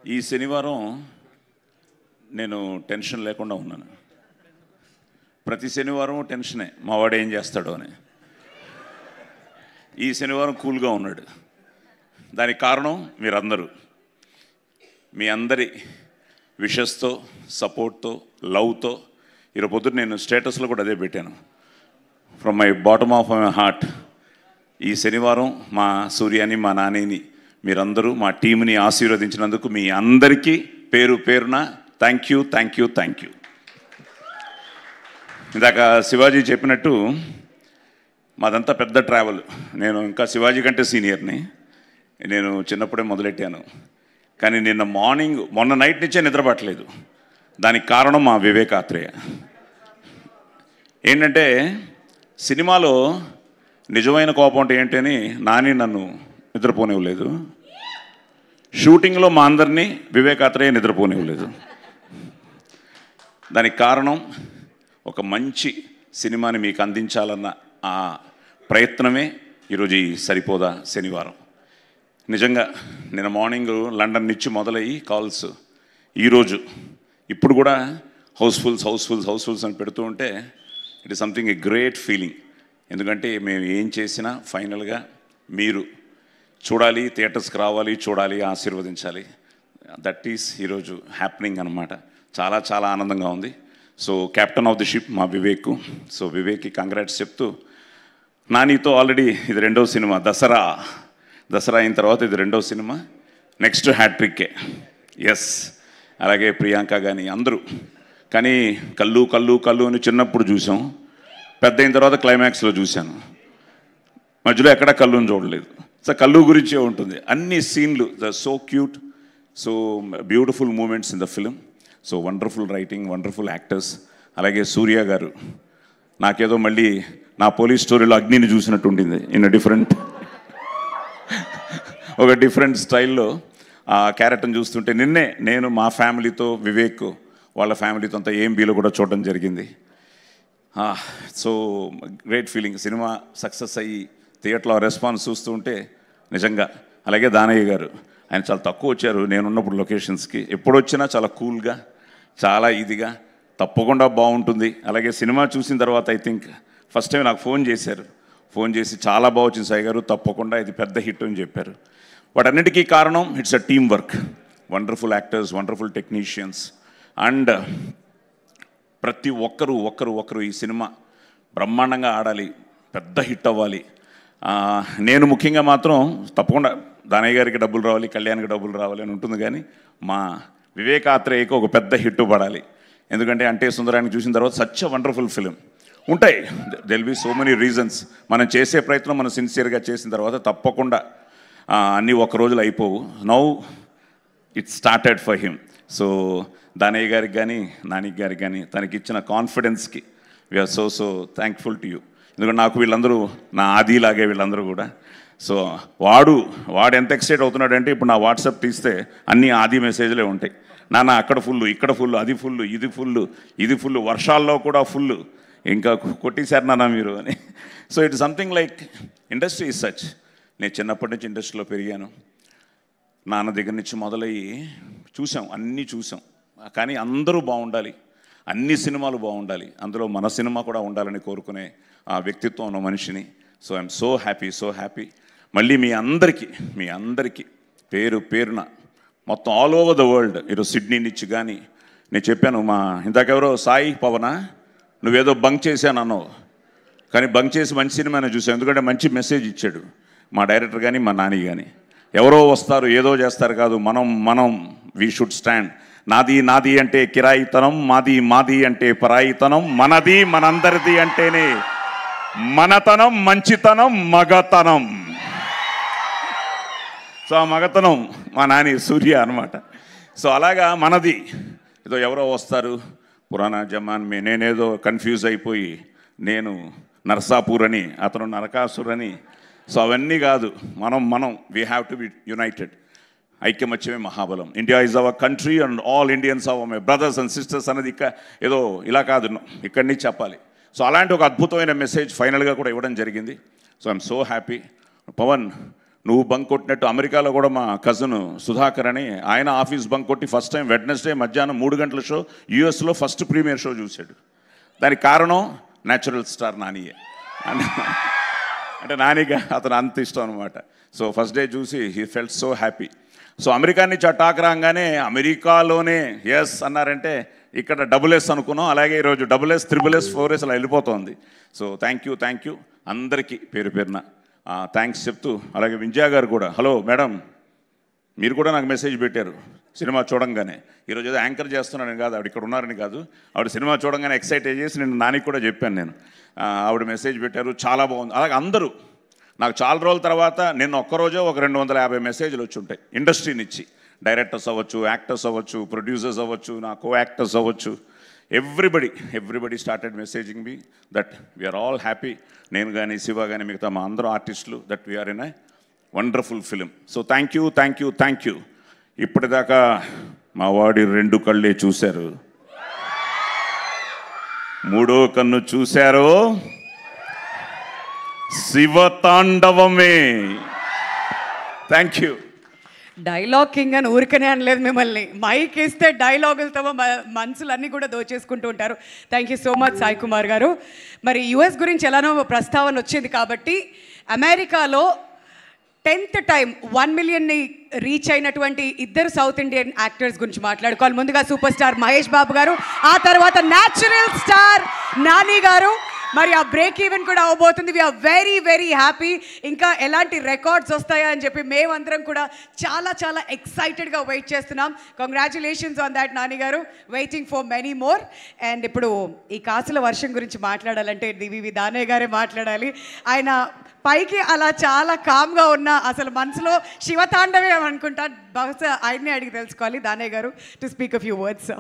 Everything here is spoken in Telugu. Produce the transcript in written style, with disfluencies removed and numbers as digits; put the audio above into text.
ఈ శనివారం నేను టెన్షన్ లేకుండా ఉన్నాను. ప్రతి శనివారం టెన్షనే, మావాడు ఏం చేస్తాడో అని. ఈ శనివారం కూల్గా ఉన్నాడు. దానికి కారణం మీరందరూ, మీ అందరి విషెస్తో, సపోర్ట్తో, లవ్తో. ఈరోజు పొద్దున్న నేను స్టేటస్లో కూడా అదే పెట్టాను. From my bottom of my heart, ఈ శనివారం మా సూర్యాని, మా నానిని, మీరందరూ మా టీంని ఆశీర్వదించినందుకు మీ అందరికీ పేరు పేరున thank you, thank you, thank you. ఇందాక శివాజీ చెప్పినట్టు మాదంతా పెద్ద ట్రావెల్. నేను ఇంకా శివాజీ కంటే సీనియర్ని. నేను చిన్నప్పుడే మొదలెట్టాను. కానీ మొన్న నైట్ నుంచే నిద్రపట్టలేదు. దానికి కారణం మా వివేక్ ఆత్రేయ. ఏంటంటే సినిమాలో నిజమైన కోపం అంటే ఏంటి అని నాని నన్ను నిద్రపోనివ్వలేదు. షూటింగ్లో మా అందరినీ వివేక్ ఆత్రేయ నిద్రపోనివ్వలేదు. దానికి కారణం ఒక మంచి సినిమాని మీకు అందించాలన్న ఆ ప్రయత్నమే ఈరోజు ఈ సరిపోదా శనివారం. నిజంగా నేను మార్నింగ్ లండన్ నుంచి మొదలయ్యి కాల్స్, ఈరోజు ఇప్పుడు కూడా హౌస్ఫుల్స్ అని పెడుతూ ఉంటే it is something a great feeling. ఎందుకంటే మేము ఏం చేసినా ఫైనల్గా మీరు చూడాలి, థియేటర్స్కి రావాలి, చూడాలి, ఆశీర్వదించాలి. దట్ ఈస్ ఈరోజు హ్యాపెనింగ్ అనమాట. చాలా చాలా ఆనందంగా ఉంది. So captain of the ship మా వివేక్. సో వివేక్కి కంగ్రాట్స్ చెప్తూ, నానితో ఆల్రెడీ ఇది 2వ సినిమా. దసరా అయిన తర్వాత ఇది 2వ సినిమా. నెక్స్ట్ హ్యాట్రిక్కే. ఎస్. అలాగే ప్రియాంక కానీ అందరూ. కానీ కళ్ళు అని చిన్నప్పుడు చూసాం, పెద్ద అయిన తర్వాత క్లైమాక్స్లో చూశాను. మధ్యలో ఎక్కడా కళ్ళుని చూడలేదు. సో కళ్ళు గురించే ఉంటుంది అన్ని సీన్లు. So cute, so beautiful moments in the film. So wonderful writing, wonderful actors. అలాగే సూర్య గారు, నాకేదో మళ్ళీ నా పోలీస్ స్టోరీలో అగ్నిని చూసినట్టు ఉండింది. ఒక డిఫరెంట్ స్టైల్లో ఆ క్యారెక్టర్ని చూస్తుంటే నిన్నే నేను మా ఫ్యామిలీతో, వివేక్ వాళ్ళ ఫ్యామిలీతో అంతా AMBలో కూడా చూడడం జరిగింది. So great feeling. Cinema success అయ్యి థియేటర్లో రెస్పాన్స్ చూస్తూ ఉంటే నిజంగా. అలాగే దానయ్య గారు, ఆయన చాలా తక్కువ వచ్చారు నేనున్నప్పుడు లొకేషన్స్కి. ఎప్పుడు వచ్చినా చాలా కూల్గా, చాలా ఇదిగా, తప్పకుండా బాగుంటుంది. అలాగే సినిమా చూసిన తర్వాత ఐ థింక్ ఫస్ట్ టైం నాకు ఫోన్ చేసి చాలా బాగా వచ్చింది సాయి గారు, తప్పకుండా ఇది పెద్ద హిట్ అని చెప్పారు. వాటన్నిటికీ కారణం it's a team work. Wonderful actors, wonderful technicians. And ప్రతి ఒక్కరు ఈ సినిమా బ్రహ్మాండంగా ఆడాలి, పెద్ద హిట్ అవ్వాలి. నేను ముఖ్యంగా మాత్రం తప్పకుండా దానయ్య గారికి డబ్బులు రావాలి, కళ్యాణ్కి డబ్బులు రావాలి అని ఉంటుంది. కానీ మా వివేక్ ఆత్రేయకి ఒక పెద్ద హిట్ పడాలి. ఎందుకంటే అంటే సుందరాన్ని చూసిన తర్వాత సచ్ అ వండర్ఫుల్ ఫిలిం. ఉంటాయి, there'll be so many reasons. మనం చేసే ప్రయత్నం మనం సిన్సియర్గా చేసిన తర్వాత తప్పకుండా అన్నీ ఒక రోజులు అయిపోవు. Now it started for him. So Danayya గారికి కానీ, నాని గారికి కానీ తనకిచ్చిన కాన్ఫిడెన్స్కి we are so thankful to you. ఎందుకంటే నాకు వీళ్ళందరూ నా ఆదిలాగే వీళ్ళందరూ కూడా. సో వాడు ఎంత ఎక్సైట్ అవుతున్నాడంటే ఇప్పుడు నా వాట్సాప్ తీస్తే అన్నీ ఆది మెసేజ్లే ఉంటాయి. నాన్న అక్కడ ఫుల్, ఇక్కడ ఫుల్, అది ఫుల్, ఇది ఫుల్, వర్షాల్లో కూడా ఫుల్, ఇంకా కొట్టేశారు నాన్న మీరు అని. So it's something like industry is such. నేను చిన్నప్పటి నుంచి ఇండస్ట్రీలో పెరిగాను. నాన్న దగ్గర నుంచి మొదలయ్యి అన్నీ చూసాం. కానీ అందరూ బాగుండాలి, అన్ని సినిమాలు బాగుండాలి, అందులో మన సినిమా కూడా ఉండాలని కోరుకునే ఆ వ్యక్తిత్వం ఉన్న మనిషిని. So I'm so happy. మళ్ళీ మీ అందరికీ పేరు పేరున మొత్తం ఆల్ ఓవర్ ద వరల్డ్, ఈరోజు సిడ్నీ నుంచి కానీ నేను చెప్పాను, ఇందాకెవరో సాయి పవనా నువ్వేదో బంక్ చేశాను అన్నావు, కానీ బంక్ చేసి మంచి సినిమానే చూసావు. ఎందుకంటే మంచి మెసేజ్ ఇచ్చాడు మా డైరెక్టర్ కానీ, మా నాని కానీ. ఎవరో వస్తారు ఏదో చేస్తారు కాదు, మనం వీ షుడ్ స్టాండ్. నాది అంటే కిరాయితనం, మాది అంటే పరాయితనం, మనది మనందరిది అంటేనే మనతనం, మంచితనం, మగతనం. సో ఆ మగతనం మా నాని సూర్య అనమాట. సో అలాగా మనది. ఏదో ఎవరో వస్తారు పురాణా జమాన్ నేనేదో కన్ఫ్యూజ్ అయిపోయి నేను నర్సాపూర్ అని, అతను నరకాసుర్ అని. సో అవన్నీ కాదు. మనం we have to be united. ఐక్యమత్యమే మహాబలం. India is our country and all Indians are my brothers and sisters అన్నది ఏదో ఇలా కాదు, ఇక్కడి నుంచి చెప్పాలి. సో అలాంటి ఒక అద్భుతమైన మెసేజ్ ఫైనల్గా కూడా ఇవ్వడం జరిగింది. So I'm so happy. Pawan, నువ్వు బంక్ కొట్టినట్టు అమెరికాలో కూడా మా కజన్ సుధాకర్ అని ఆయన ఆఫీస్ బంక్ కొట్టి ఫస్ట్ టైం వెడ్నెస్డే మధ్యాహ్నం 3 గంటల షో యూఎస్లో ఫస్ట్ ప్రీమియర్ షో చూశాడు. దానికి కారణం న్యాచురల్ స్టార్ నానియే. అంటే నానిగా అతను అంత ఇష్టం అనమాట. సో ఫస్ట్ డే చూసి he felt so happy. So America నుంచి అటాక్ రాగానే అమెరికాలోనే ఎస్ అన్నారంటే ఇక్కడ డబుల్ ఎస్ అనుకున్నాం. అలాగే ఈరోజు SS, SSS, 4S అలా వెళ్ళిపోతుంది. సో థ్యాంక్ యూ అందరికీ పేరు పేరున థ్యాంక్స్ చెప్తూ, అలాగే వింజా గారు కూడా హలో మేడం, మీరు కూడా నాకు మెసేజ్ పెట్టారు సినిమా చూడంగానే. ఈరోజు ఏదో యాంకర్ చేస్తున్నానని కాదు, ఆవిడ ఇక్కడ ఉన్నారని కాదు, ఆవిడ సినిమా చూడంగానే ఎక్సైట్ అయ్యేసి నేను నానికి కూడా చెప్పాను. నేను ఆవిడ మెసేజ్ పెట్టారు, చాలా బాగుంది. అలాగే అందరూ నాకు చాలా రోజుల తర్వాత నిన్న ఒక్కరోజే ఒక 250 మెసేజ్లు వచ్చి ఉంటాయి ఇండస్ట్రీ నుంచి. డైరెక్టర్స్ అవ్వచ్చు, యాక్టర్స్ అవ్వచ్చు, ప్రొడ్యూసర్స్ అవ్వచ్చు, నా కో యాక్టర్స్ అవ్వచ్చు, everybody started messaging me that we are all happy. నేను కానీ శివ కానీ మిగతా మా అందరూ ఆర్టిస్టులు that we are in a wonderful film. So thank you. ఇప్పటిదాకా మా వాడి 2 కళ్ళే చూశారు, 3వ కన్ను చూశారు, శివతాండవమే. Thank you. డైలాగ్ కింగ్ అని ఊరికనే అనలేదు మిమ్మల్ని, మైక్ ఇస్తే డైలాగులతో మనసులన్నీ కూడా దోచేసుకుంటూ ఉంటారు. Thank you so much Sai Kumar గారు. మరి యుఎస్ గురించి ఎలానో ప్రస్తావన వచ్చింది కాబట్టి అమెరికాలో 10th టైం 1 మిలియన్ని రీచ్ అయినటువంటి 2 సౌత్ ఇండియన్ యాక్టర్స్ గురించి మాట్లాడుకోవాలి. ముందుగా సూపర్ స్టార్ మహేష్ బాబు గారు, ఆ తర్వాత న్యాచురల్ స్టార్ నాని గారు. మరి ఆ బ్రేక్ ఈవెన్ కూడా అవబోతుంది. We are very happy. ఇంకా ఎలాంటి రికార్డ్స్ వస్తాయా అని చెప్పి మేమందరం కూడా చాలా ఎక్సైటెడ్గా వెయిట్ చేస్తున్నాం. Congratulations on that Nani garu, waiting for many more. And ఇప్పుడు ఈ కాసుల వర్షం గురించి మాట్లాడాలంటే డివివి దానయ్య గారే మాట్లాడాలి. ఆయన పైకి అలా చాలా కామ్గా ఉన్నా అసలు మనసులో శివతాండవే అనుకుంటా. బహుశా ఆయన్నే అడిగి తెలుసుకోవాలి. దానయ్య గారు to speak a few words.